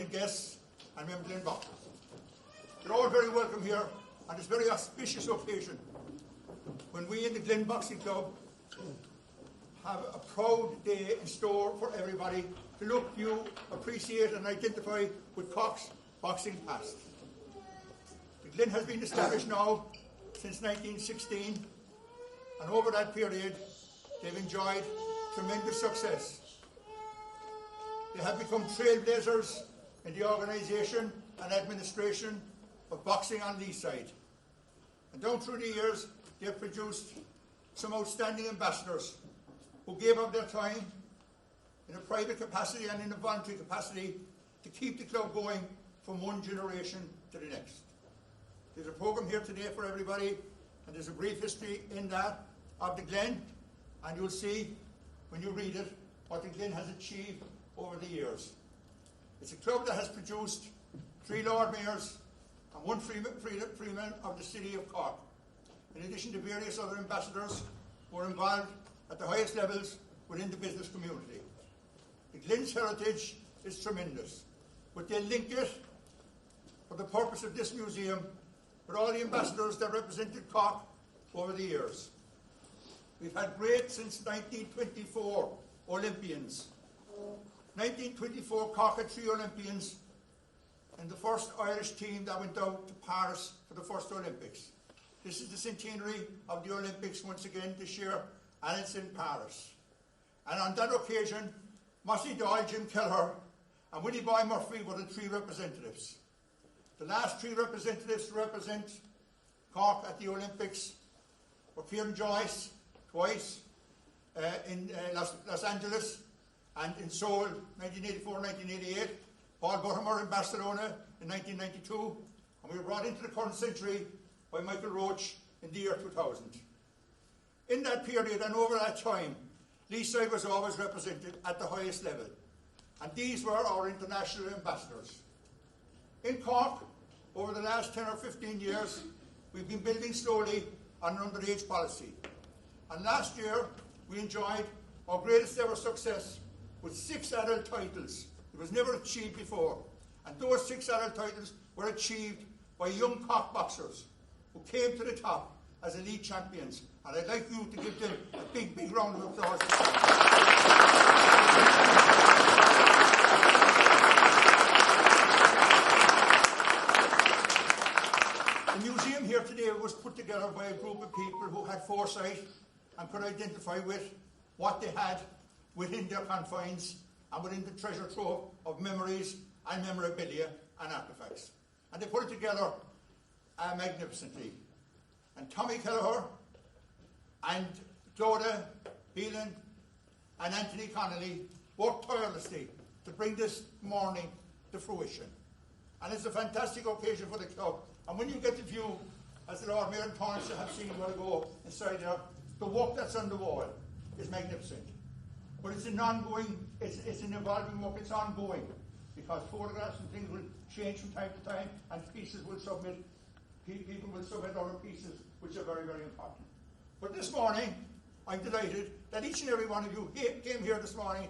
distinguished guests and members of GLEN boxers. You're all very welcome here on this very auspicious occasion when we in the GLEN Boxing Club have a proud day in store for everybody to look, view, appreciate and identify with Cork's boxing past. The GLEN has been established now since 1916, and over that period they've enjoyed tremendous success. They have become trailblazers in the organisation and administration of boxing on Leeside. And down through the years, they have produced some outstanding ambassadors who gave up their time in a private capacity and in a voluntary capacity to keep the club going from one generation to the next. There's a programme here today for everybody, and there's a brief history in that of the GLEN, and you'll see when you read it what the GLEN has achieved over the years. It's a club that has produced 3 Lord Mayors and 1 Freeman of the City of Cork, in addition to various other ambassadors who are involved at the highest levels within the business community. The GLEN's heritage is tremendous, but they link it for the purpose of this museum with all the ambassadors that represented Cork over the years. We've had great since 1924 Olympians. 1924 Cork had 3 Olympians and the first Irish team that went out to Paris for the first Olympics. This is the centenary of the Olympics once again this year, and it's in Paris. And on that occasion, Mossy Doyle, Jim Kelleher and Willie Boy Murphy were the 3 representatives. The last 3 representatives to represent Cork at the Olympics were Kieran Joyce, twice, in Los Angeles and in Seoul, 1984-1988, Paul Buttimer in Barcelona in 1992, and we were brought into the current century by Michael Roach in the year 2000. In that period and over that time, Leeside was always represented at the highest level, and these were our international ambassadors. In Cork, over the last 10 or 15 years, we've been building slowly on an underage policy. And last year, we enjoyed our greatest ever success with 6 adult titles. It was never achieved before. And those 6 adult titles were achieved by young Cork boxers who came to the top as elite champions. And I'd like you to give them a big, big round of applause. The museum here today was put together by a group of people who had foresight and could identify with what they had within their confines and within the treasure trove of memories and memorabilia and artefacts. And they put it together magnificently. And Tommy Kelleher and Clodagh Phelan and Anthony Connolly worked tirelessly to bring this morning to fruition. And it's a fantastic occasion for the club. And when you get the view, as the Lord Mayor and Torrance have seen a while ago inside there, the work that's on the wall is magnificent. But it's an ongoing, it's an evolving work, it's ongoing, because photographs and things will change from time to time, and pieces will submit, people will submit other pieces, which are very, very important. But this morning, I'm delighted that each and every one of you came here this morning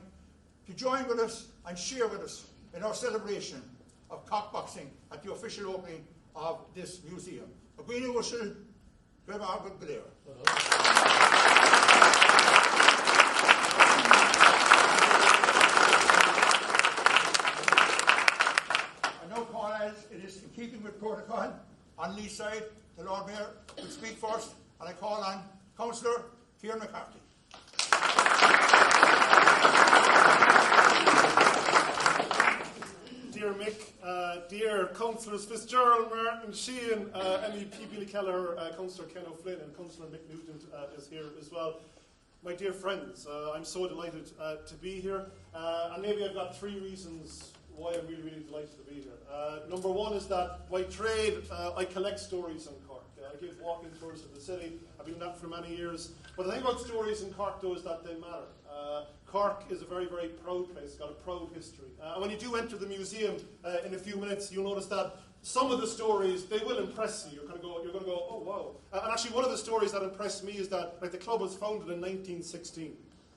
to join with us and share with us in our celebration of Cork boxing at the official opening of this museum. Agreed Ushel, Greg Arbut Blair. I now call as it is in keeping with protocol on Lee's side, the Lord Mayor will speak first, and I call on Councillor Kieran McCarthy. Dear Mick, dear Councillors Fitzgerald, Martin, Sheehan, MEP Billy Kelleher, Councillor Ken O'Flynn and Councillor Mick Nugent is here as well. My dear friends, I'm so delighted to be here, and maybe I've got 3 reasons why I'm really, really delighted to be here. Number 1 is that by trade, I collect stories in Cork. I give walking tours of the city. I've been doing that for many years. But the thing about stories in Cork, though, is that they matter. Cork is a very, very proud place. It's got a proud history. And when you do enter the museum in a few minutes, you'll notice that some of the stories, they will impress you. You're going to go, oh, wow. And actually, one of the stories that impressed me is that the club was founded in 1916.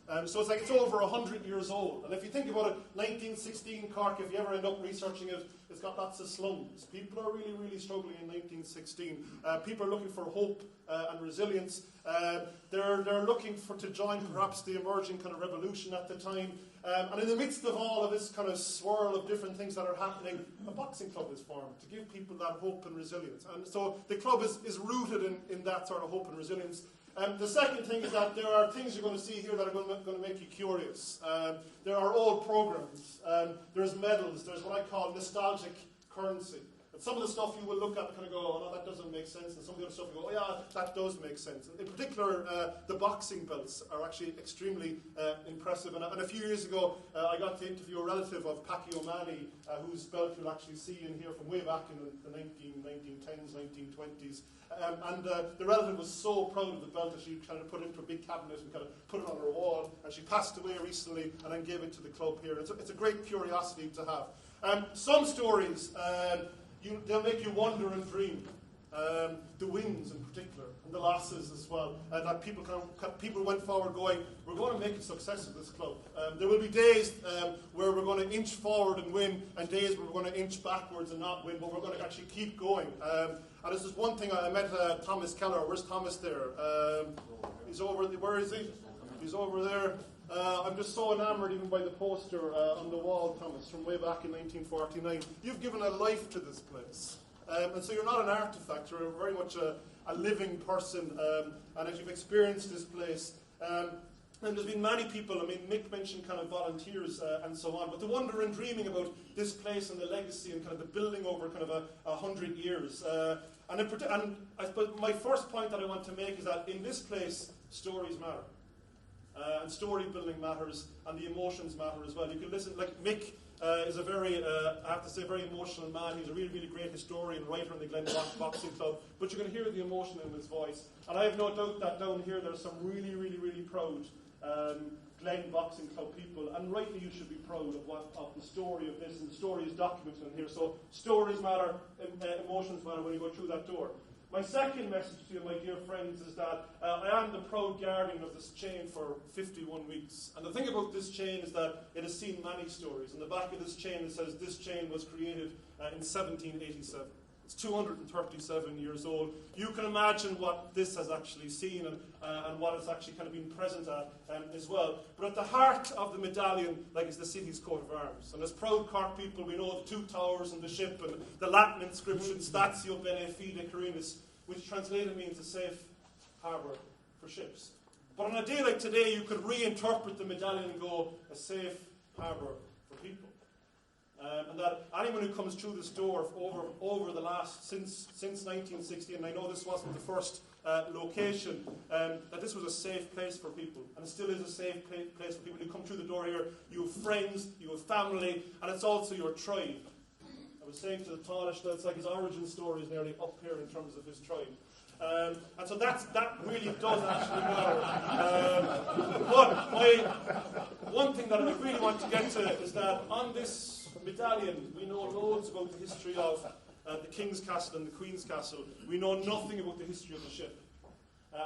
So it's like it's over 100 years old. And if you think about it, 1916 Cork, if you ever end up researching it, it's got lots of slums. People are really, really struggling in 1916. People are looking for hope and resilience. They're looking to join perhaps the emerging kind of revolution at the time. And in the midst of all of this kind of swirl of different things that are happening, a boxing club is formed to give people that hope and resilience. And so the club is rooted in that sort of hope and resilience. The second thing is that there are things you're going to see here that are going to make you curious. There are old programs. There's medals. There's what I call nostalgic currency. And some of the stuff you will look at and kind of go, oh, no, that doesn't make sense. And some of the other stuff you go, oh, yeah, that does make sense. And in particular, the boxing belts are actually extremely impressive. And a few years ago, I got to interview a relative of Packy O'Mahony, whose belt you'll actually see in here from way back in the 1910s, 1920s. And the relative was so proud of the belt that she kind of put it into a big cabinet and kind of put it on her wall. And she passed away recently and then gave it to the club here. It's a great curiosity to have. Some stories, they'll make you wonder and dream. The wins in particular, and the losses as well. That people went forward going, we're going to make a success of this club. There will be days where we're going to inch forward and win, and days where we're going to inch backwards and not win, but we're going to actually keep going. And this is one thing, I met Thomas Keller. Where's Thomas there? He's over, where is he? He's over there. I'm just so enamoured even by the poster on the wall, Thomas, from way back in 1949. You've given a life to this place. And so you're not an artifact, you're very much a living person, and as you've experienced this place. And there's been many people, I mean, Mick mentioned kind of volunteers and so on, but the wonder and dreaming about this place and the legacy and kind of the building over kind of 100 years. And I suppose my first point that I want to make is that in this place, stories matter. And story building matters, and the emotions matter as well. You can listen, like Mick is a very, I have to say, very emotional man. He's a really, really great historian, writer in the GLEN Boxing Club, but you can hear the emotion in his voice. And I have no doubt that down here there's some really, really, really proud GLEN Boxing Club people, and rightly you should be proud of the story of this, and the story is documented in here. So stories matter, emotions matter when you go through that door. My second message to you, my dear friends, is that I am the proud guardian of this chain for 51 weeks. And the thing about this chain is that it has seen many stories. On the back of this chain it says this chain was created in 1787. It's 237 years old. You can imagine what this has actually seen and what it's actually kind of been present at as well. But at the heart of the medallion, is the city's coat of arms. And as proud Cork people, we know the two towers and the ship and the Latin inscription, Statio Bene Fide Carinis, which translated means a safe harbour for ships. But on a day like today, you could reinterpret the medallion and go, a safe harbour for people. And that anyone who comes through this door over the last, since 1960, and I know this wasn't the first location, that this was a safe place for people. And it still is a safe place for people who come through the door here. You have friends, you have family, and it's also your tribe. I was saying to the Taoiseach that it's like his origin story is nearly up here in terms of his tribe. And so that really does actually matter. But one thing that I really want to get to is that on this medallion, we know loads about the history of the King's Castle and the Queen's Castle. We know nothing about the history of the ship.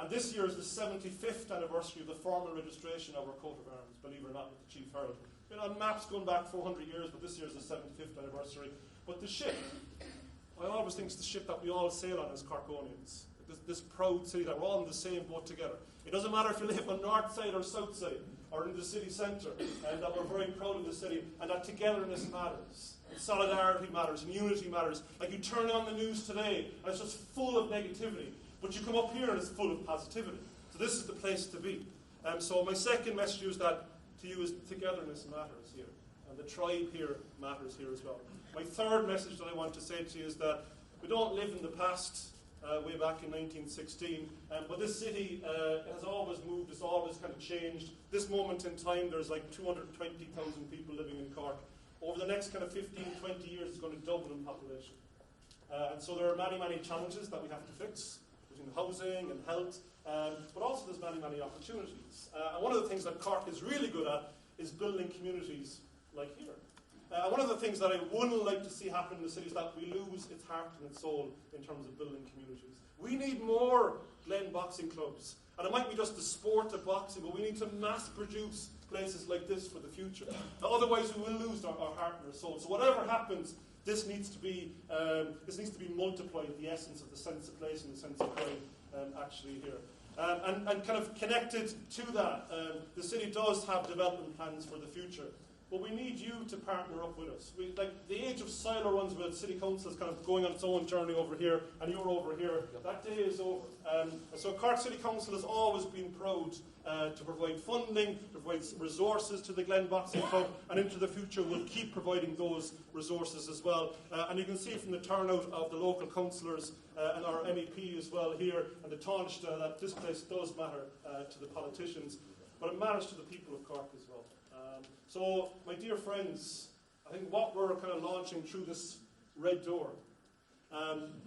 This year is the 75th anniversary of the formal registration of our coat of arms, believe it or not, with the Chief Herald. Been on maps going back 400 years, but this year is the 75th anniversary. But the ship, I always think it's the ship that we all sail on as Corkonians. This proud city that we're all in the same boat together. It doesn't matter if you live on north side or south side or in the city centre, and that we're very proud of the city, and that togetherness matters, and solidarity matters, and unity matters. Like you turn on the news today, and it's just full of negativity, but you come up here and it's full of positivity. So this is the place to be. So my second message is that to you is togetherness matters here, and the tribe here matters here as well. My third message that I want to say to you is that we don't live in the past. Way back in 1916, but this city has always moved, it's always kind of changed. This moment in time, there's like 220,000 people living in Cork. Over the next kind of 15, 20 years, it's going to double in population. And so there are many, many challenges that we have to fix, between housing and health, but also there's many, many opportunities. And one of the things that Cork is really good at is building communities like here. One of the things that I wouldn't like to see happen in the city is that we lose its heart and its soul in terms of building communities. We need more GLEN boxing clubs. And it might be just the sport of boxing, but we need to mass produce places like this for the future. Otherwise, we will lose our heart and our soul. So whatever happens, this needs to be multiplied, the essence of the sense of place and the sense of pride actually here. And kind of connected to that, the city does have development plans for the future. But we need you to partner up with us. Like the age of silo runs where the city council is kind of going on its own journey over here, and you're over here. That day is over. So Cork City Council has always been proud to provide funding, to provide resources to the GLEN Boxing Club, and into the future we'll keep providing those resources as well. And you can see from the turnout of the local councillors and our MEP as well here, and the Taoiseach, that this place does matter to the politicians, but it matters to the people of Cork as well. So, my dear friends, I think what we're kind of launching through this red door,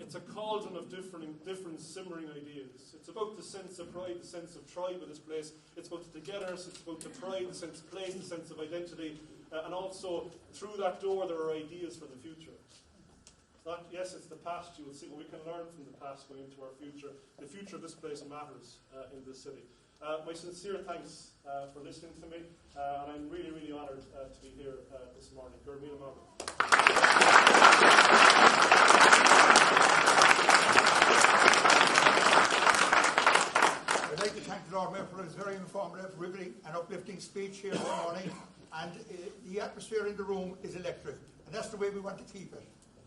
it's a cauldron of different simmering ideas. It's about the sense of pride, the sense of tribe of this place. It's about the togetherness, it's about the pride, the sense of place, the sense of identity. And also, through that door, there are ideas for the future. Yes, it's the past, you will see, but we can learn from the past going into our future. The future of this place matters in this city. My sincere thanks for listening to me, and I'm really, really honoured to be here this morning. You're Míle Mága. I'd like to thank the Lord Mayor for his very informative, riveting and uplifting speech here this morning, and the atmosphere in the room is electric, and that's the way we want to keep it.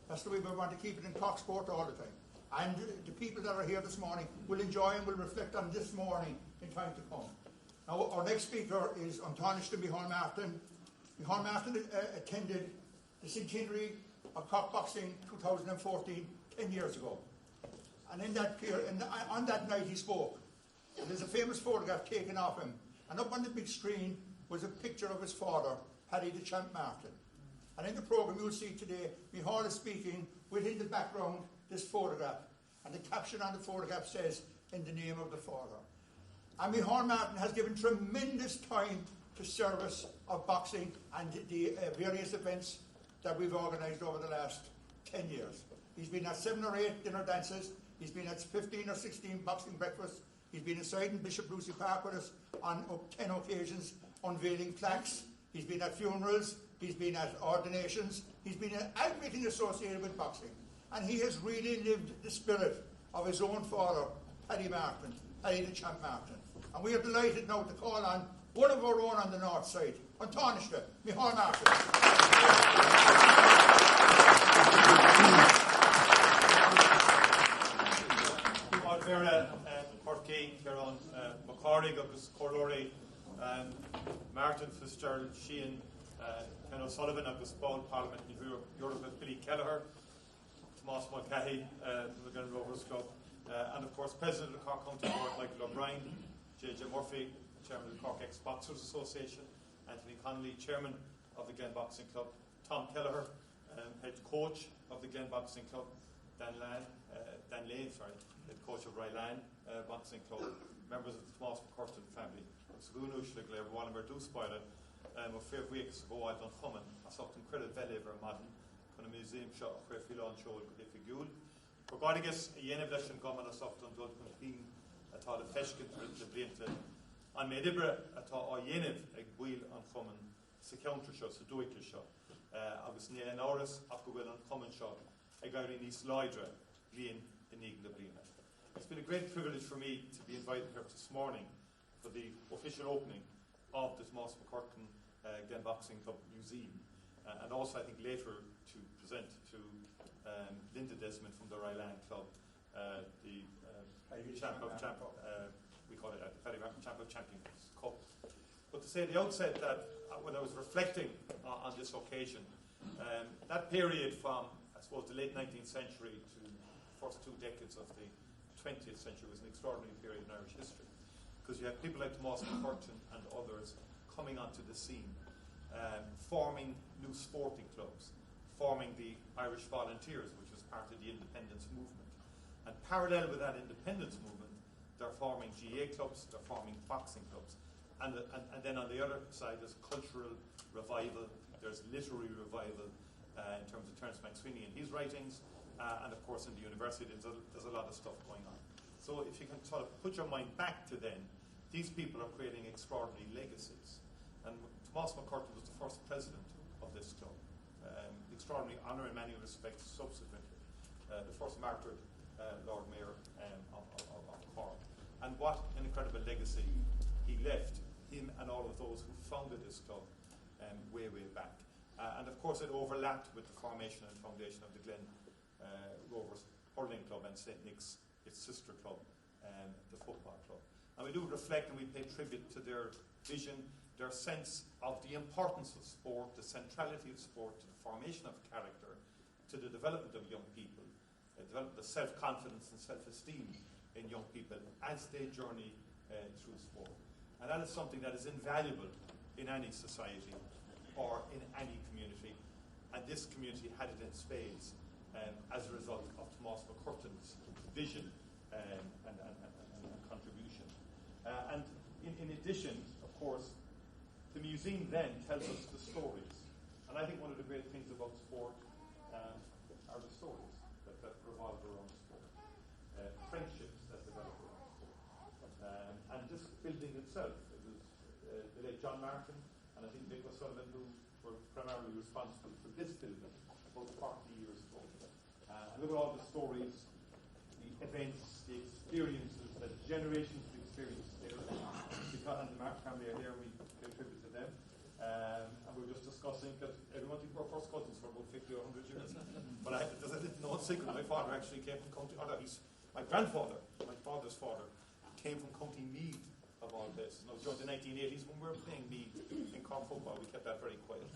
That's the way we want to keep it in Cork sport all the time. And the people that are here this morning will enjoy and will reflect on this morning in time to come. Now, our next speaker is Taoiseach Micheál Martin. Micheál Martin attended the centenary of Cork Boxing 2014, 10 years ago. And in that period, on that night he spoke. And there's a famous photograph taken of him. And up on the big screen was a picture of his father, Paddy the Champ Martin. And in the programme you'll see today, Micheál is speaking with in the background this photograph. And the caption on the photograph says, "In the name of the Father." And Micheál Martin has given tremendous time to service of boxing and the various events that we've organised over the last 10 years. He's been at 7 or 8 dinner dances. He's been at 15 or 16 boxing breakfasts. He's been inside in Bishop Lucy Park with us on 10 occasions, unveiling plaques. He's been at funerals. He's been at ordinations. He's been at everything associated with boxing. And he has really lived the spirit of his own father, Paddy Martin, Paddy the Champ Martin. And we are delighted now to call on one of our own on the north side, Taoiseach Micheál Martin. Vera Portkey, Kieran McCarrig, agus Corlori, Martin Fitzgerald, Sheehan, Ken O'Sullivan, agus Paul Parliament, Europe, Billy Kelleher, Tomas Mulcahy from the Glen Rovers Club, and of course President of the Cork County Board, Michael O'Brien, J.J. Murphy, Chairman of the Cork Ex-Boxers Association, Anthony Connolly, Chairman of the GLEN Boxing Club, Tom Kelleher, Head Coach of the GLEN Boxing Club, Dan Lane, Head Coach of Ryland Boxing Club, members of the Tomas McCurtain family, Sagúnúis le Gléir Wallimer Dúspáile, a fair weeks ago I've done Hummin, a something credit Veliver Madden, con a museum shot of where Philon showed if you gul. Regardless, a yen of lesson common a soft on Dulcin Queen, a taught a feshkin to the Blinta. On Medibra, a taught a yen of a wheel on Hummin, a counter shot, a doiker shot. August near an hours, after will on common shot, a guy in East Lydra, Lean in Egan Blina. It's been a great privilege for me to be invited here this morning for the official opening of the Tomas McCurtain GLEN Boxing Club Museum, and also I think later to present to Linda Desmond from the Ryland Club, the Champ of we call it Champ of Champions Cup. But to say at the outset that when I was reflecting on this occasion, that period from I suppose the late 19th century to the first 2 decades of the 20th century was an extraordinary period in Irish history, because you had people like Tomas McCurtain and others coming onto the scene, forming new sporting clubs, forming the Irish Volunteers, which was part of the independence movement. And parallel with that independence movement, they're forming GA clubs, they're forming boxing clubs. And then on the other side, there's cultural revival, There's literary revival in terms of Terence McSweeney and his writings, and of course in the university there's a lot of stuff going on. So if you can sort of put your mind back to then, these people are creating extraordinary legacies. And Tomás McCurtain was the first president of this club. Extraordinary honour in many respects subsequently. The first martyred Lord Mayor of Cork. And what an incredible legacy he left, him and all of those who founded this club way back. And of course it overlapped with the formation and foundation of the GLEN Rovers Hurling Club and St. Nick's, its sister club, the football club. And we do reflect and we pay tribute to their vision, their sense of the importance of sport, the centrality of sport, to the formation of character, to the development of young people, development of self-confidence and self-esteem in young people as they journey through sport. And that is something that is invaluable in any society or in any community. And this community had it in spades as a result of Tomás McCurtain's vision and contribution. And in addition, of course, the museum then tells us the stories. And I think one of the great things about sport are the stories that revolve around sport. Friendships that develop around sport. And this building itself, it was the late John Martin and I think Nick O'Sullivan who were primarily responsible for this building about 40 years ago. And look at all the stories, the events, the experiences, the generations of experience there. Because the Martin family are here, we pay tribute to them. And we were just discussing that everyone thinks we're first cousins for about 50 or 100 years. But there's a little known secret. My father actually came from County, my grandfather, my father's father, came from County Meath of all places. Now, during the 1980s when we were playing Meath in Cork football, we kept that very quiet.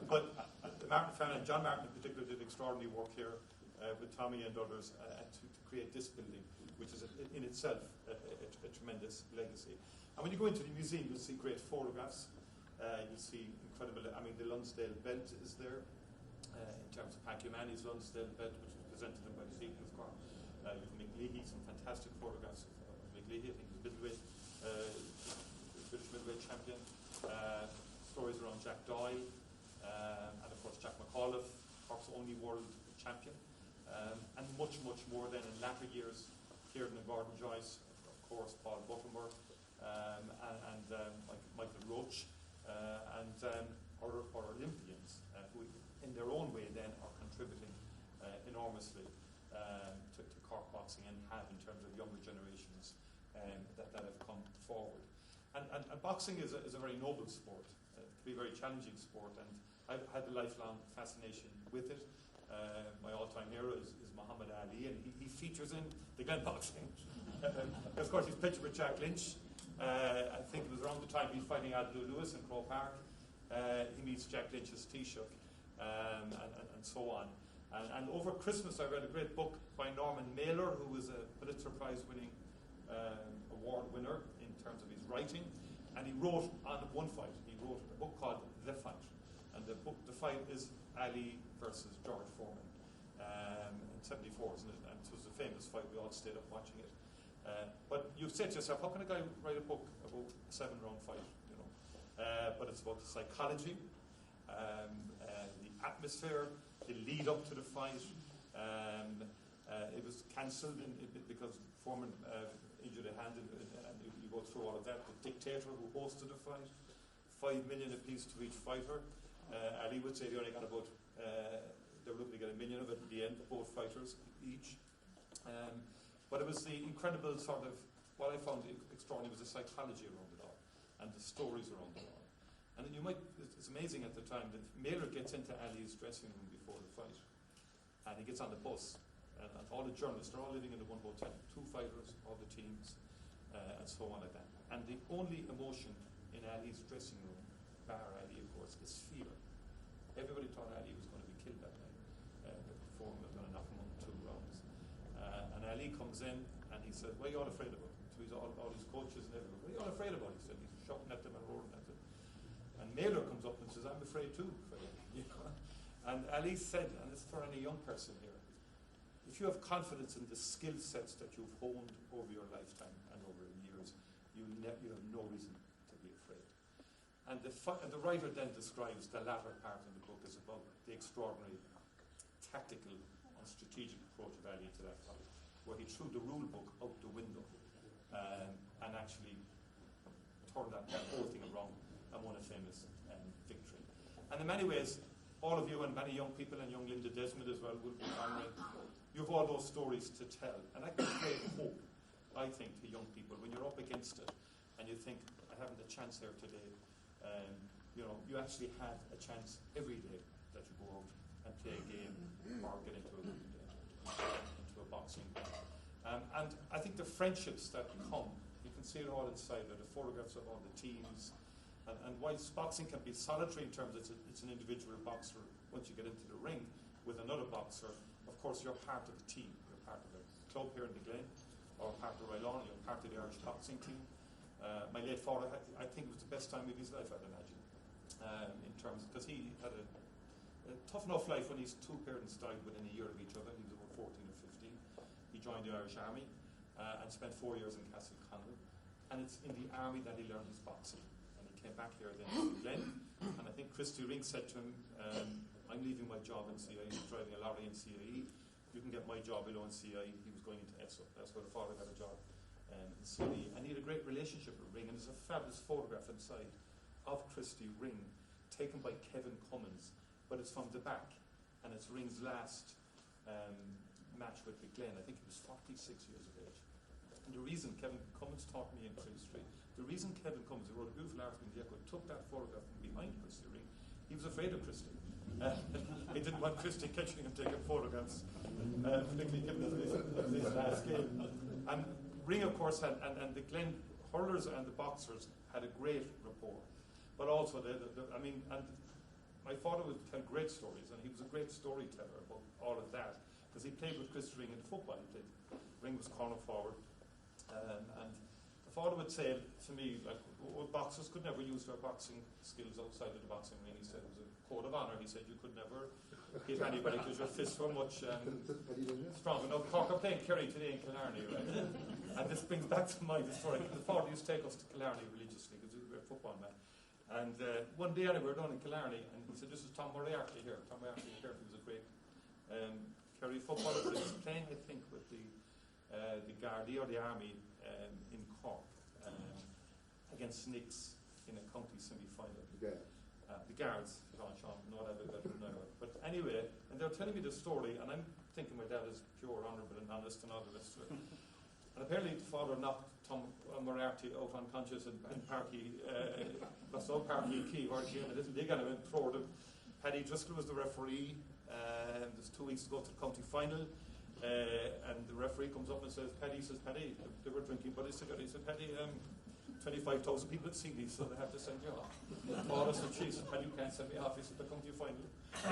But the Martin family, and John Martin in particular, did extraordinary work here with Tommy and others to create this building, which is in itself a tremendous legacy. And when you go into the museum, you'll see great photographs. You'll see incredible, the Lonsdale belt is there, in terms of Packy Manny's Lonsdale belt, which was presented by the Deacon of Cork. You've McLeahy, some fantastic photographs of McLeahy, I think he was British middleweight champion. Stories around Jack Doyle, and of course Jack McAuliffe, Cork's only world champion. And much more then in latter years. Kieran and Gordon Joyce, of course, Paul Buttermore, and Michael Roach, and other Olympians who, in their own way, then are contributing enormously to Cork boxing and have in terms of younger generations that have come forward. And boxing is a very noble sport. It can be a very challenging sport, and I've had a lifelong fascination with it. My all-time hero is Muhammad Ali, and he features in the GLEN boxing. Of course, he's pictured with Jack Lynch. I think it was around the time he's fighting Adlue Lewis in Croke Park. He meets Jack Lynch's Taoiseach, and so on. And over Christmas, I read a great book by Norman Mailer, who was a Pulitzer Prize-winning award winner in terms of his writing. And he wrote on one fight. He wrote a book called The Fight. And the fight is Ali versus George Foreman in 1974, isn't it? And it was a famous fight. We all stayed up watching it. But you've said to yourself, how can a guy write a book about a 7-round fight? But it's about the psychology, the atmosphere, the lead up to the fight. It was cancelled because Foreman injured a hand, and you go through all of that. The dictator who hosted the fight, $5 million apiece to each fighter. Ali would say they only got about, they were looking to get $1 million of it at the end, both fighters each. But it was the incredible sort of, what I found extraordinary was the psychology around it all, and the stories around it all. And then it's amazing at the time that Mailer gets into Ali's dressing room before the fight, and he gets on the bus, and all the journalists, they're all living in the one hotel, 2 fighters, all the teams, and so on like that. And the only emotion in Ali's dressing room, bar Ali of course, is fear. Everybody thought Ali was going to be killed that night. Foreman was going to knock him on 2 rounds. And Ali comes in and he said, what are you all afraid about? So he's all his coaches and everyone, what are you all afraid about? He said, he's shouting at them and roaring at them. And Mailer comes up and says, I'm afraid too. And Ali said, and it's for any young person here, if you have confidence in the skill sets that you've honed over your lifetime and over years, you have no reason to be afraid. And the writer then describes the latter part of the book as about the extraordinary tactical and strategic approach of Ali to that fight, where he threw the rule book out the window and actually turned that whole thing around and won a famous victory. And in many ways, all of you and many young people, and young Linda Desmond as well, will be honoring, you have all those stories to tell. And that gives great hope, I think, to young people when you're up against it and you think, I haven't a chance here today. You actually have a chance every day that you go out and play a game or get into a boxing. And I think the friendships that come, you can see it all inside there, the photographs of all the teams. And whilst boxing can be solitary in terms of it's an individual boxer, once you get into the ring with another boxer, of course you're part of the team. You're part of the club here in the Glen, or part of Rylon, you're part of the Irish boxing team. My late father, I think it was the best time of his life, I'd imagine, in terms, because he had a tough enough life when his two parents died within a year of each other. He was about 14 or 15. He joined the Irish Army and spent 4 years in Castle Connell. And it's in the army that he learned his boxing. And he came back here then to Glen. And I think Christy Ring said to him, I'm leaving my job in CIE, he's driving a lorry in CIE. You can get my job below in CIE. He was going into ESO. That's where the father got a job. In CIE. And he had a great relationship with Ring. And there's a fabulous photograph inside of Christy Ring taken by Kevin Cummins. But it's from the back. And it's Ring's last match with the Glen. I think he was 46 years of age. And the reason Kevin Cummins taught me in Tree Street, the reason Kevin Cummins, who wrote a beautiful article in the Echo, took that photograph from behind Christy Ring, he was afraid of Christy. He didn't want Christy catching him taking photographs, particularly given his last game. And Ring, of course, had, and the Glen hurlers and the boxers had a great rapport. But also, and my father would tell great stories, and he was a great storyteller about all of that, because he played with Chris Ring in football. Ring was corner forward, and the father would say to me, like, boxers could never use their boxing skills outside of the boxing ring. He said it was a code of honour. He said you could never hit anybody because your fists were much strong enough. Cork are playing Kerry today in Killarney, right? And this brings back to mind the story. The father used to take us to Killarney religiously because he was a great football man. And one day we were down in Killarney, and he said, "This is Tom Moriarty here." Tom Moriarty here, he was a great Kerry footballer, but he was playing, I think, with the Gardaí or the Army in Cork against Nicks in a county semi-final. The Guards, Sean, no that better than I would. But anyway, and they were telling me the story, and I'm thinking my dad is pure, honourable, and honest, and all the rest of it. And apparently, the father knocked Tom Moriarty out unconscious in Parky, Parky Key, where he came a little dig on him and throwed him. Paddy Driscoll was the referee. There's 2 weeks to go to the county final. And the referee comes up and says, Paddy, they were drinking Buddy cigarette. He said, Paddy, 25,000 people had seen these, so they have to send you off. Paula said, she said, Paddy, you can't send me off. He said, the county final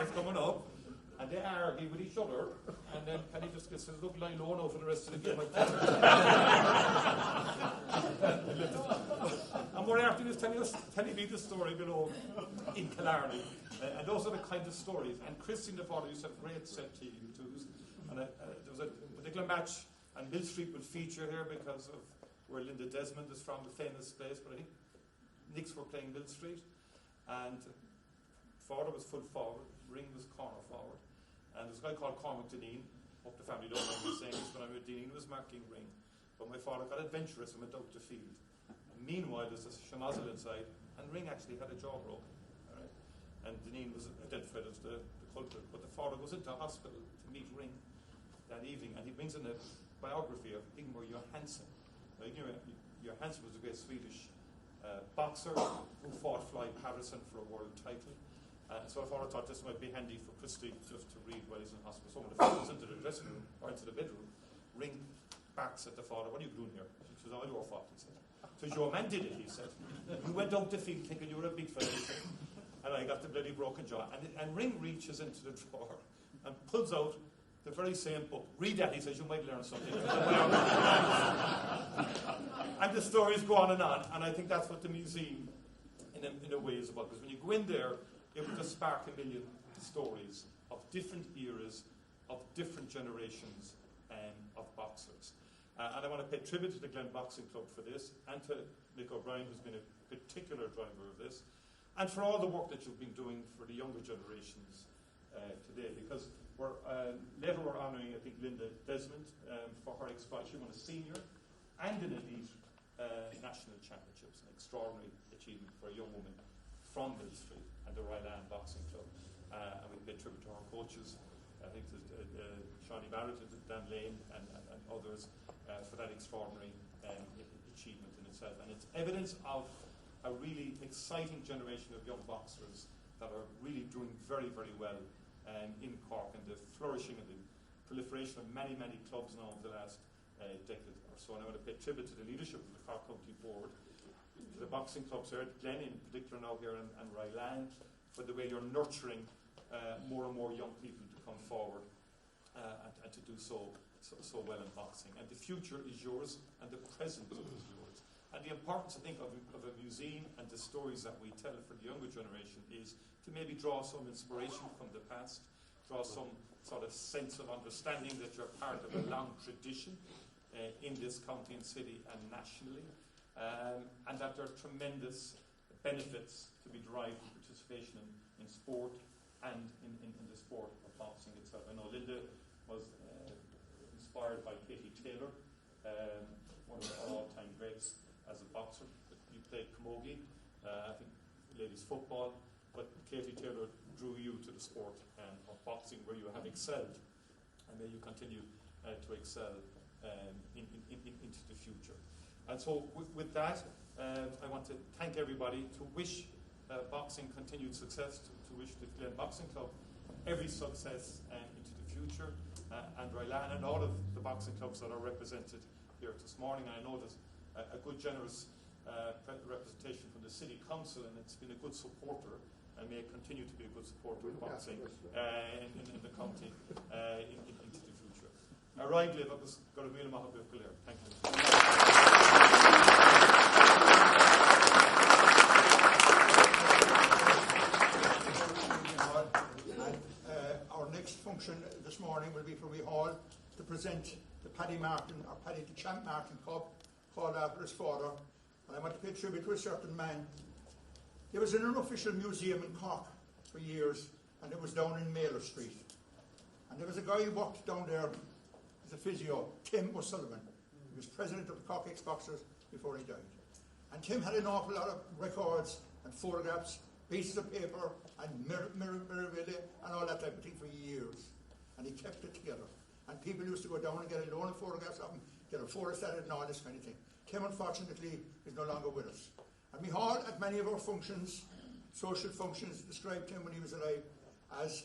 is coming up. And they argue with each other, and then Paddy just says, look, lie low now for the rest of the game. And Moriarty was telling me the story below in Killarney. And those are the kind of stories. And Christine, the father, used to have great set twos. And there was a particular match, and Mill Street would feature here because of where Linda Desmond is from, the famous place. But I think Knicks were playing Mill Street, and father was full forward, Ring was corner forward. And there's a guy called Cormac Deneen, hope the family don't mind me saying this, when I was Deneen was marking Ring. But my father got adventurous and went out to field. And meanwhile, there's a schmozzle inside, and Ring actually had a jaw broken. Right? And Deneen was identified as the culprit. But the father goes into hospital to meet Ring that evening, and he brings in a biography of Ingmar Johansson. Now, Johansson was a great Swedish boxer who fought Floyd Patterson for a world title. So I thought this might be handy for Christy just to read while he's in hospital. So when the father goes into the dressing room, or into the bedroom, Ring backs at the father, "What are you doing here?" She says, "All your fault," he said. So your man did it, he said. You went out to field thinking you were a big fella, he said. And I got the bloody broken jaw. And Ring reaches into the drawer and pulls out the very same book. "Read that," he says, "you might learn something." And the stories go on. And I think that's what the museum, in a way, is about. Because when you go in there, it will just spark a million stories of different eras, of different generations of boxers. And I want to pay tribute to the Glen Boxing Club for this, and to Nick O'Brien, who's been a particular driver of this. and for all the work that you've been doing for the younger generations today, because later we're honouring, I think, Linda Desmond for her exploit. She won a senior and an elite national championships, an extraordinary achievement for a young woman from Mill Street and the Royal Anne Boxing Club. And we pay tribute to our coaches, I think Shawnee Barrett, Dan Lane, and others for that extraordinary achievement in itself. And it's evidence of a really exciting generation of young boxers that are really doing very, very well in Cork, and the flourishing and the proliferation of many, many clubs now over the last decade or so. And I want to pay tribute to the leadership of the Cork County Board, to the boxing clubs here, GLEN in particular now here, and Ryland, for the way you're nurturing more and more young people to come forward and to do so well in boxing. And the future is yours, and the present is yours. And the importance, I think, of a museum and the stories that we tell for the younger generation is to maybe draw some inspiration from the past, draw some sort of sense of understanding that you're part of a long tradition in this county and city and nationally, and that there are tremendous benefits to be derived from participation in sport and in the sport of boxing itself. I know Linda was inspired by Katie Taylor, one of our all-time greats as a boxer. You played camogie, I think ladies football, but Katie Taylor drew you to the sport of boxing, where you have excelled, and may you continue to excel into the future. And so with that, I want to thank everybody, to wish boxing continued success, to wish the GLEN Boxing Club every success into the future, and Ryland and all of the boxing clubs that are represented here this morning. I know there's a good, generous representation from the City Council, and it's been a good supporter, and may continue to be a good supporter of boxing in the county into the future. Right, Liv, agus go to Mila Mahabir Galir. Thank you. Our next function this morning will be for we all to present the Paddy Martin, or Paddy the Champ Martin Cup, called after his father. And I want to pay tribute to a certain man. There was an unofficial museum in Cork for years, and it was down in Mailer Street. And there was a guy who worked down there as a physio, Tim O'Sullivan. He was president of the Cork ex-boxers before he died. And Tim had an awful lot of records and photographs, pieces of paper, and memorabilia, and all that type of thing for years. And he kept it together. And people used to go down and get a loan of photographs of him, get a photostat and all this kind of thing. Tim, unfortunately, is no longer with us. And we all, at many of our functions, social functions, described him when he was alive as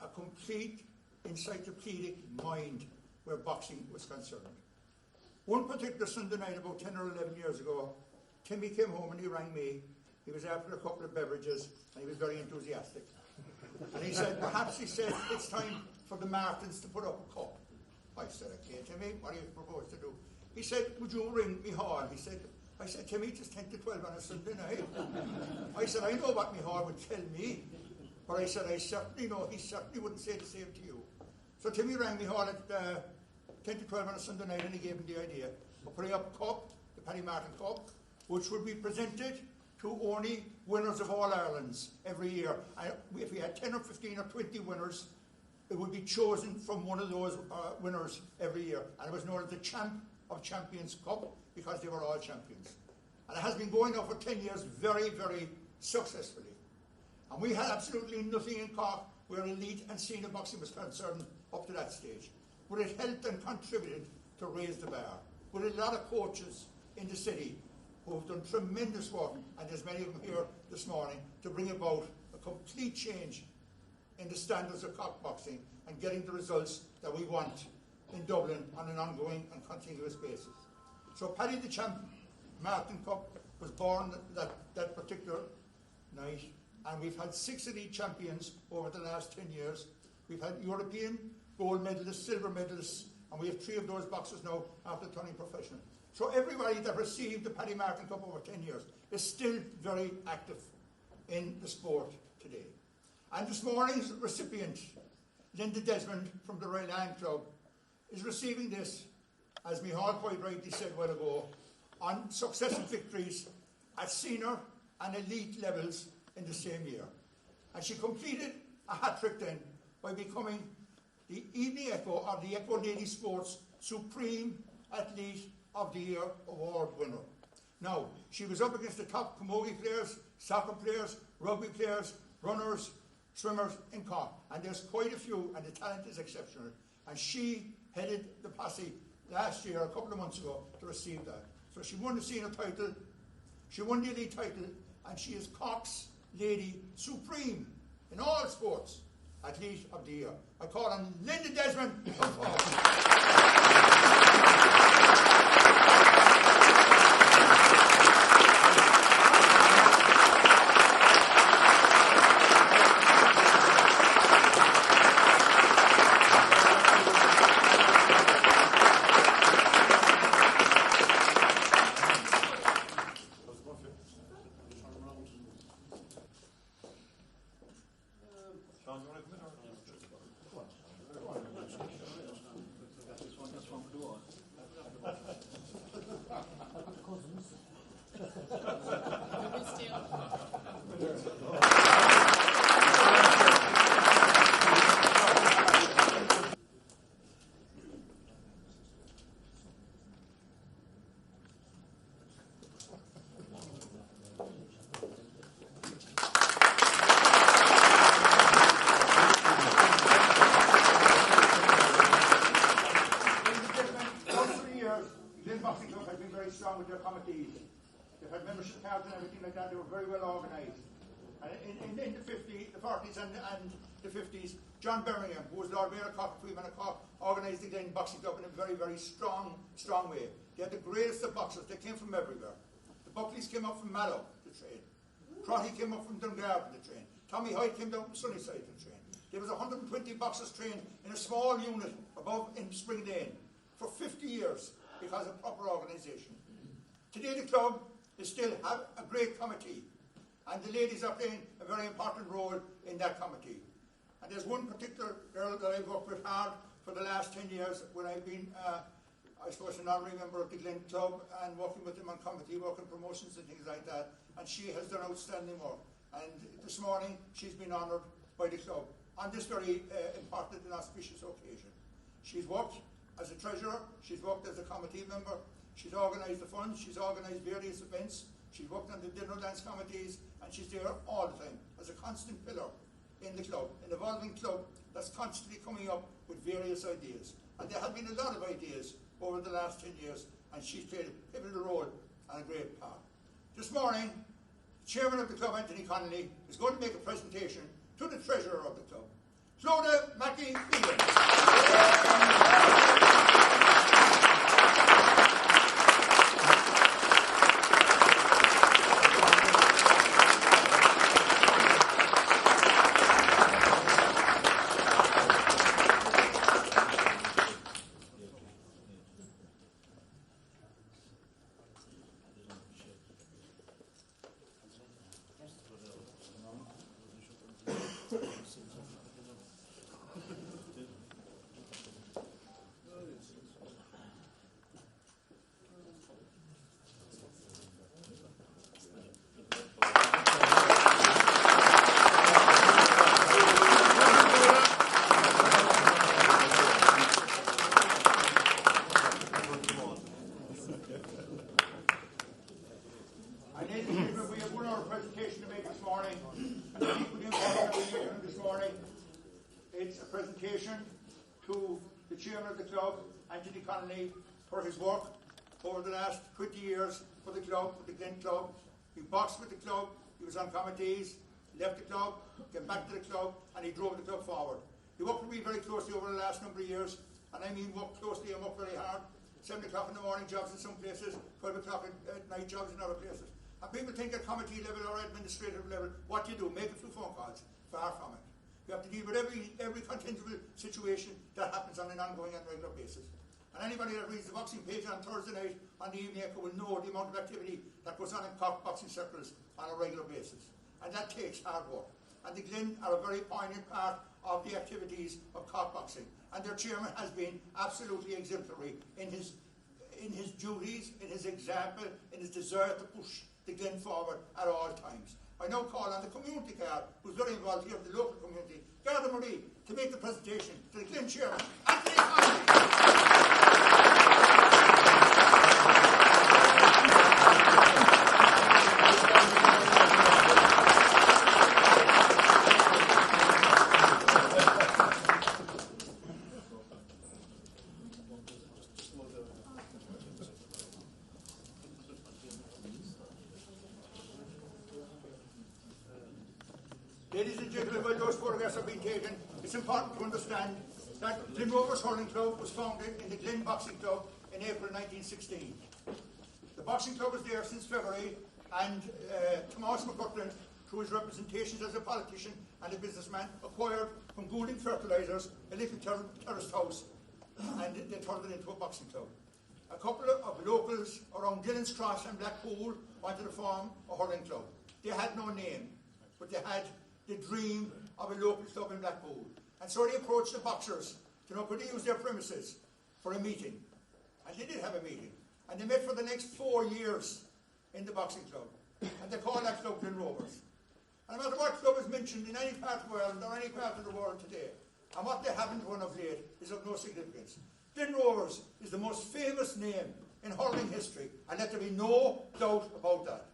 a complete encyclopedic mind where boxing was concerned. One particular Sunday night, about 10 or 11 years ago, Timmy came home and he rang me. He was after a couple of beverages and he was very enthusiastic. And he said, perhaps, he said, it's time for the Martins to put up a cup. I said, okay, Timmy, what do you propose to do? He said, would you ring me hall? I said, Timmy, it's 10 to 12 on a Sunday night. I said, I know what me hall would tell me. But I said, I certainly know he certainly wouldn't say the same to you. So Timmy rang me hall at 10 to 12 on a Sunday night, and he gave him the idea of putting up a cup, the Paddy Martin Cup, which would be presented to only winners of All Irelands every year. And if we had 10 or 15 or 20 winners, it would be chosen from one of those winners every year. And it was known as the Champ of Champions Cup, because they were all champions. And it has been going on for 10 years very, very successfully. And we had absolutely nothing in Cork where elite and senior boxing was concerned up to that stage. But it helped and contributed to raise the bar. With a lot of coaches in the city who have done tremendous work, and there's many of them here this morning, to bring about a complete change in the standards of Cork boxing and getting the results that we want in Dublin on an ongoing and continuous basis. So Paddy the Champ Martin Cup was born that particular night, and we've had 6 elite champions over the last 10 years. We've had European gold medalists, silver medalists, and we have 3 of those boxers now after turning professional. So everybody that received the Paddy Martin Cup over 10 years is still very active in the sport today. And this morning's recipient, Linda Desmond from the Royal Anne Club, is receiving this, as Michal quite rightly said a while ago, on successive victories at senior and elite levels in the same year. And she completed a hat-trick then by becoming the Evening Echo, or the Echo Lady Sports Supreme Athlete of the Year award winner. Now, she was up against the top camogie players, soccer players, rugby players, runners, swimmers in Cork. And there's quite a few, and the talent is exceptional. And she headed the posse last year, a couple of months ago, to receive that. So she won the senior title, she won the elite title, and she is Cork's Lady Supreme in all sports, Athlete of the Year. I call on Linda Desmond. With their committees. They've had membership cards and everything like that. They were very well organised. And in the 40s and the 50s, John Birmingham, who was Lord Mayor of Cork, Freeman of Cork, organised the GLEN Boxing Club in a very, very strong way. They had the greatest of boxers. They came from everywhere. The Buckleys came up from Mallow to train. Crotty came up from Dungarvan to train. Tommy Hyde came down from Sunnyside to train. There was 120 boxers trained in a small unit above in Spring Lane for 50 years because of proper organisation. Today the club is still have a great committee, and the ladies are playing a very important role in that committee. And there's one particular girl that I've worked with hard for the last 10 years when I've been, I suppose, an honorary member of the GLEN club and working with them on committee work and promotions and things like that. And she has done outstanding work. And this morning she's been honoured by the club on this very important and auspicious occasion. She's worked as a treasurer, she's worked as a committee member, she's organised the funds, she's organised various events, she's worked on the dinner dance committees, and she's there all the time as a constant pillar in the club, an evolving club that's constantly coming up with various ideas. And there have been a lot of ideas over the last 10 years, and she's played a pivotal role and a great part. This morning, the chairman of the club, Anthony Connolly, is going to make a presentation to the treasurer of the club, Clodagh Mackey Phelan. To the chairman of the club, Anthony Connolly, for his work over the last 20 years for the club, for the GLEN club. He boxed with the club, he was on committees, left the club, came back to the club, and he drove the club forward. He worked with me very closely over the last number of years, and I mean worked closely and worked very hard. 7 o'clock in the morning jobs in some places, 12 o'clock at night jobs in other places. And people think at committee level or administrative level, what do you do? Make a few phone calls. Far from it. You have to deal with every contingent situation that happens on an ongoing and regular basis. And anybody that reads the boxing page on Thursday night on the Evening Echo will know the amount of activity that goes on in Cork boxing circles on a regular basis. And that takes hard work. And the GLEN are a very poignant part of the activities of Cork boxing. And their chairman has been absolutely exemplary in his duties, in his example, in his desire to push the GLEN forward at all times. I now call on the community card, who's very involved here in the local community, Garda Marie, to make the presentation to the GLEN chairman, Anthony Connolly. Ladies and gentlemen, while those photographs have been taken, it's important to understand that GLEN Rovers Hurling Club was founded in the GLEN Boxing Club in April 1916. The boxing club was there since February, and Thomas McCutcheon, through his representations as a politician and a businessman, acquired from Goulding Fertilisers a little terraced house, and they turned it into a boxing club. A couple of locals around Dillon's Cross and Blackpool wanted to form a hurling club. They had no name, but they had the dream of a local club in Blackpool. And so they approached the boxers to know could they use their premises for a meeting. And they did have a meeting. And they met for the next 4 years in the boxing club. And they called that club GLEN Rovers. And no matter what club is mentioned in any part of Ireland or any part of the world today, and what they haven't won of late is of no significance. GLEN Rovers is the most famous name in hurling history, and let there be no doubt about that.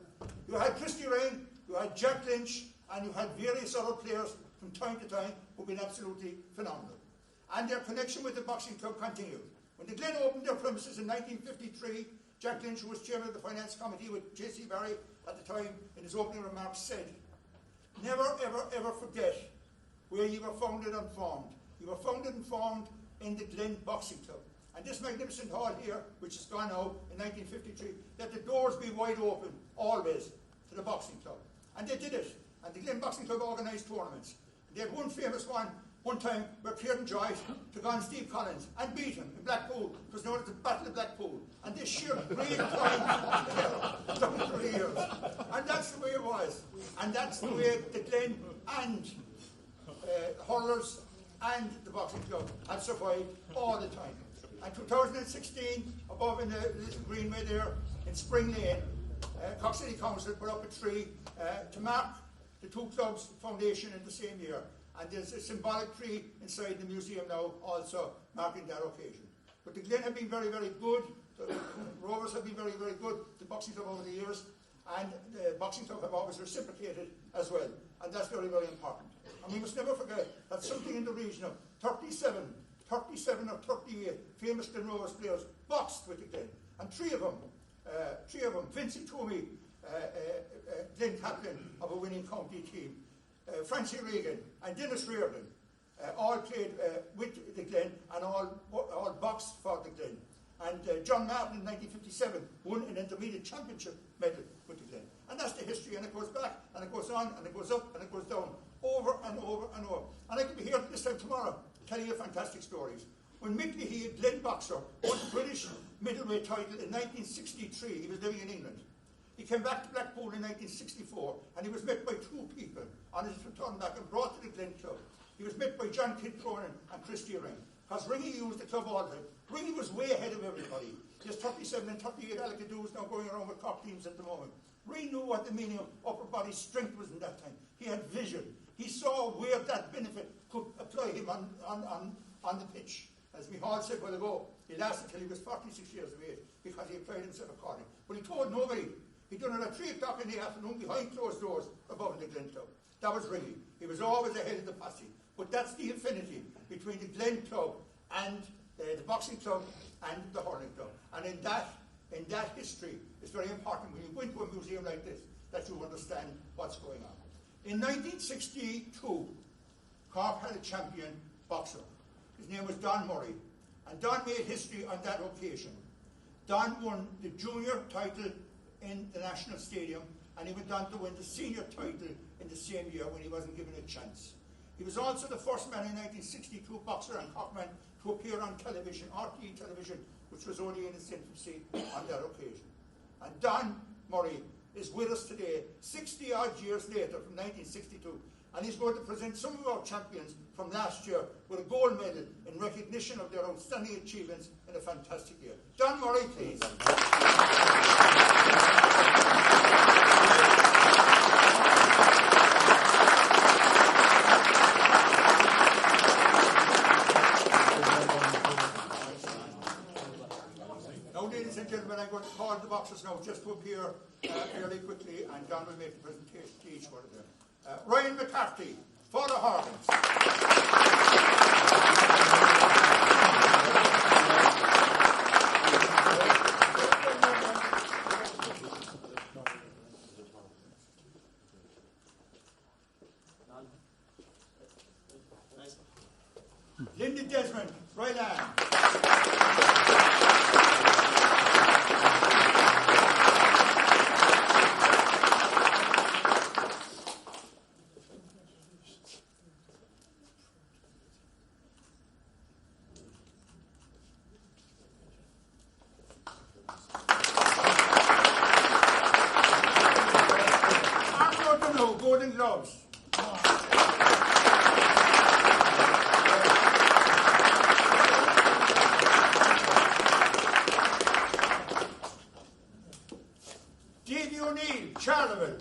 You had Christy Rain, you had Jack Lynch, and you had various other players from time to time who've been absolutely phenomenal. And their connection with the boxing club continued. When the GLEN opened their premises in 1953, Jack Lynch, who was chairman of the finance committee with J.C. Barry at the time, in his opening remarks said, "Never, ever, ever forget where you were founded and formed. You were founded and formed in the GLEN Boxing Club. And this magnificent hall here, which is gone now in 1953, let the doors be wide open, always, to the boxing club." And they did it. And the GLEN Boxing Club organised tournaments. They had one famous one time where Kieran Joyce took on Steve Collins and beat him in Blackpool. It was known as the Battle of Blackpool. And they shared great time together down through the years. And that's the way it was. And that's the way the GLEN and hurlers and the boxing club have survived all the time. And 2016, above in the little greenway there in Spring Lane, Cork City Council put up a tree to mark the two clubs' foundation in the same year. And there's a symbolic tree inside the museum now also marking that occasion. But the GLEN have been very, very good. The Rovers have been very, very good. The boxing club over the years. And the boxing club have always reciprocated as well. And that's very, very important. And we must never forget that something in the region of 37 or 38 famous GLEN Rovers players boxed with the GLEN. And three of them, Vincent Toomey, GLEN captain of a winning county team, Francie Regan and Dennis Reardon, all played with the GLEN and all boxed for the GLEN. And John Martin in 1957 won an intermediate championship medal with the GLEN. And that's the history, and it goes back, and it goes on, and it goes up, and it goes down, over and over and over. And I could be here this time tomorrow telling you fantastic stories. When Mick Leahy, a GLEN boxer, won the British middleweight title in 1963, he was living in England. He came back to Blackpool in 1964, and he was met by two people on his return back and brought to the GLEN club. He was met by John Kidd Cronin and Christy Ring, because Ringy used the club all the time. Ringy was way ahead of everybody. There's 37 and 38 Alakadoos now going around with Cork teams at the moment. Ring knew what the meaning of upper body strength was in that time. He had vision. He saw where that benefit could apply him on the pitch. As Michal said a while ago, he lasted till he was 46 years of age because he applied himself accordingly. But he told nobody. He done it at 3 o'clock in the afternoon behind closed doors above the GLEN club. That was Ringy. He was always ahead of the posse. But that's the affinity between the GLEN club and the boxing club and the hurling club. And in that history, it's very important when you go into a museum like this that you understand what's going on. In 1962, Cork had a champion boxer. His name was Don Murray. And Don made history on that occasion. Don won the junior title in the National Stadium, and he went on to win the senior title in the same year when he wasn't given a chance. He was also the first man in 1962 boxer and Corkman to appear on television, RTE television, which was only in its infancy on that occasion. And Don Murray is with us today, 60 odd years later, from 1962, and he's going to present some of our champions from last year with a gold medal in recognition of their outstanding achievements in a fantastic year. Don Murray, please. Now, ladies and gentlemen, I'm going to call the boxers now just to appear fairly quickly, and John will make the presentation to each one of them. Ryan McCarthy, for the Hargans. Linda Desmond, Ryland. Golden Gloves. Davy O'Neill, Charleville.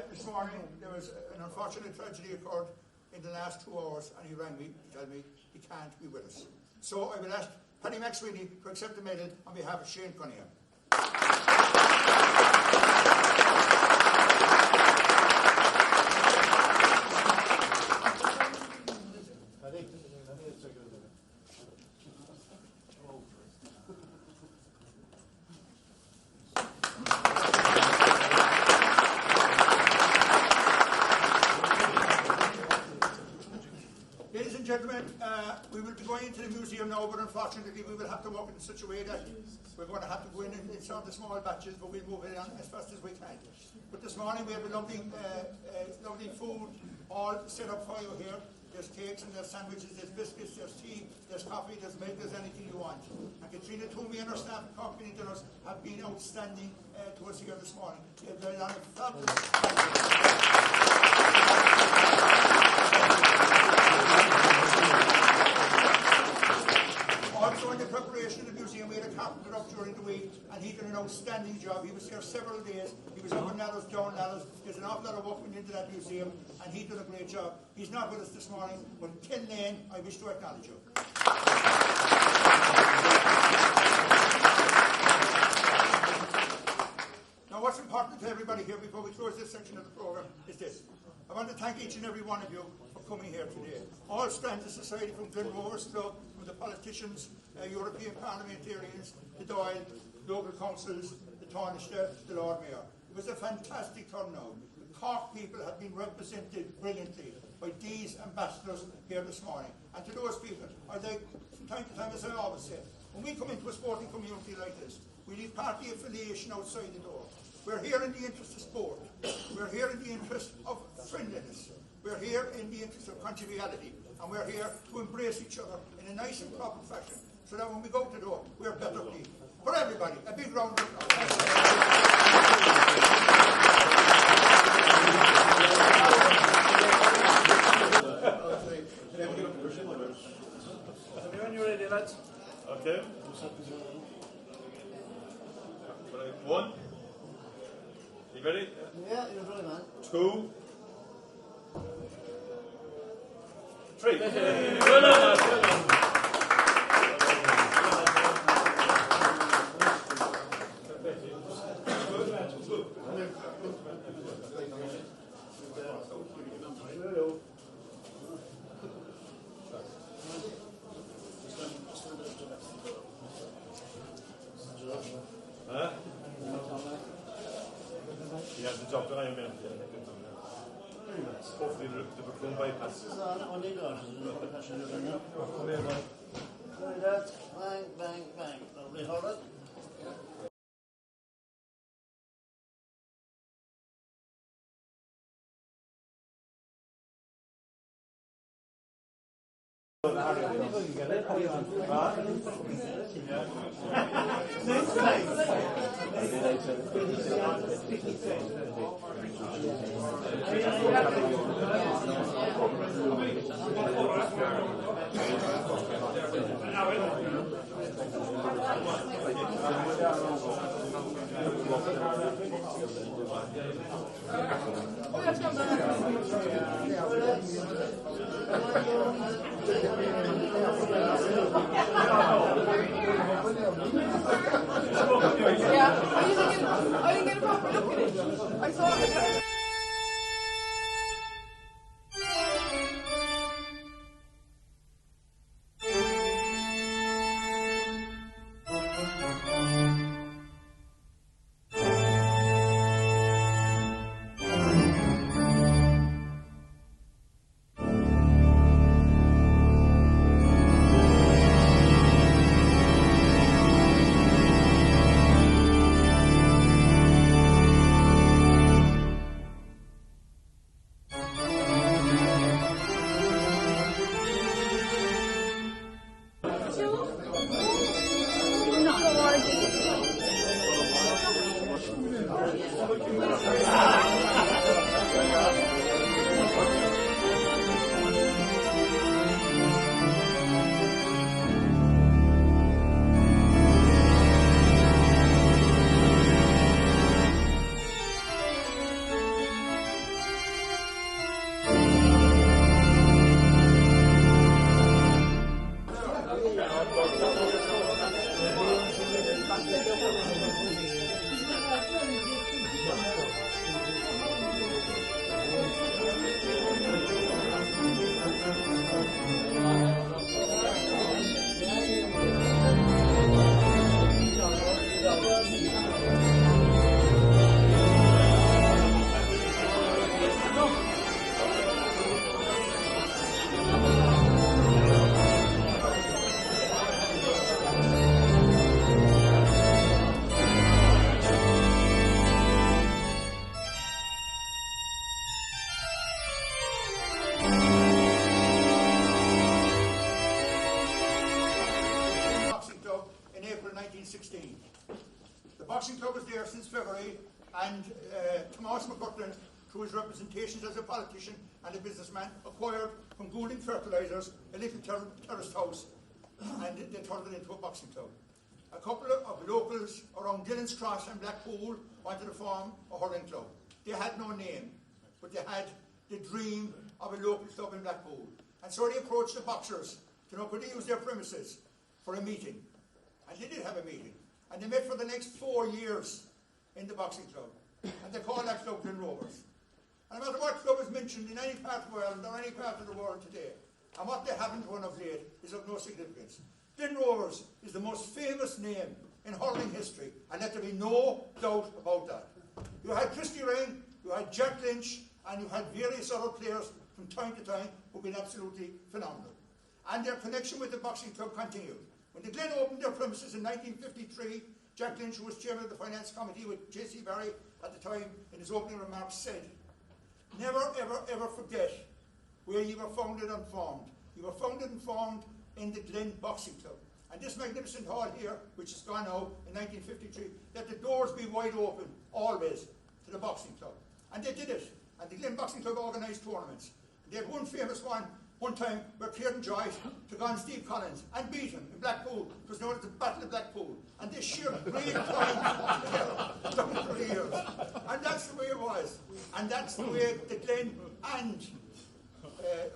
This morning there was an unfortunate tragedy occurred in the last 2 hours, and he rang me to tell me he can't be with us. So I will ask Paddy McSweeney to accept the medal on behalf of Shane Cunningham. Ladies and gentlemen, we will be going into the museum now, but unfortunately we will have to walk in such a way that we're going to have to go in sort of small batches, but we'll move it on as fast as we can. But this morning we have a lovely, lovely food all set up for you here. There's cakes and there's sandwiches, there's biscuits, there's tea, there's coffee, there's milk, there's anything you want. And Katrina Toomey and her staff at Cork Mini Dinners have been outstanding to us here this morning. They've done a fabulous Also, in the preparation of the museum, we had a carpenter up during the week, and he did an outstanding job. He was here several days. He was up in ladders, down ladders. There's an awful lot of work went into that museum, and he did a great job. He's not with us this morning, but Ken Lane, I wish to acknowledge you. Now, what's important to everybody here before we close this section of the programme is this. I want to thank each and every one of you for coming here today. All strands of society, from Glen Rovers Club, from the politicians, European parliamentarians, the Dáil, local councils, the Taoiseach, the Lord Mayor. It was a fantastic turnout. The Cork people have been represented brilliantly by these ambassadors here this morning. And to those people, I like, from time to time, as I always say, when we come into a sporting community like this, we need party affiliation outside the door. We're here in the interest of sport. We're here in the interest of friendliness. We're here in the interest of conviviality. And we're here to embrace each other in a nice and proper fashion, so that when we go to the door, we're better people. For everybody, a big round of applause. When you're ready, lads. Okay. 1. You ready? Yeah, you're ready, man. 2. 3. Well done, well done. Yeah, the job that I am in. Hopefully the Brooklyn bypass. Bang, bang, bang. Lovely, hold it. Yeah, I didn't get a proper look at it. I saw it. The boxing club was there since February, and Tomás McCutcheon, through his representations as a politician and a businessman, acquired from Goulding Fertilisers a little terraced house, and they turned it into a boxing club. A couple of locals around Dillon's Cross and Blackpool wanted to form a hurling club. They had no name, but they had the dream of a local club in Blackpool. And so they approached the boxers to know could they use their premises for a meeting. And they did have a meeting. And they met for the next 4 years in the boxing club. And they called that club GLEN Rovers. And no matter what club is mentioned in any part of Ireland or any part of the world today, and what they haven't won of late is of no significance. GLEN Rovers is the most famous name in hurling history, and let there be no doubt about that. You had Christy Rain, you had Jack Lynch, and you had various other players from time to time who've been absolutely phenomenal. And their connection with the boxing club continued. When the GLEN opened their premises in 1953, Jack Lynch, who was chairman of the finance committee with J.C. Barry at the time, in his opening remarks said, "Never, ever, ever forget where you were founded and formed. You were founded and formed in the GLEN Boxing Club. And this magnificent hall here, which is gone now in 1953, let the doors be wide open, always, to the boxing club." And they did it. And the GLEN Boxing Club organised tournaments. They had one famous one time where Kieran Joyce took on Steve Collins and beat him in Blackpool. It was known as the Battle of Blackpool. And they shared great time together down through the years. And that's the way it was. And that's the way the GLEN and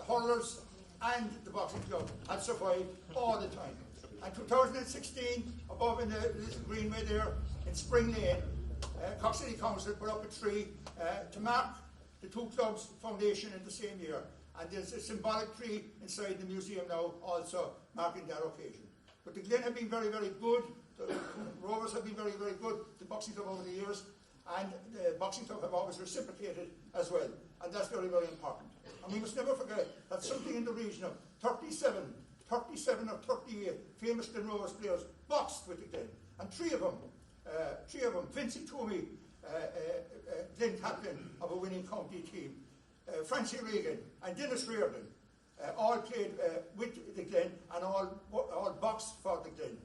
hurlers and the boxing club have survived all the time. And 2016, above in the little greenway there in Spring Lane, Cork City Council put up a tree to mark the two clubs' foundation in the same year. And there's a symbolic tree inside the museum now also marking that occasion. But the GLEN have been very, very good. The Rovers have been very, very good. The boxing club over the years. And the boxing club have always reciprocated as well. And that's very, very important. And we must never forget that something in the region of 37 or 38 famous GLEN Rovers players boxed with the GLEN. And three of them, Vincent Toomey, GLEN captain of a winning county team, Francie Regan and Dennis Reardon, all played with the GLEN and all boxed for the GLEN.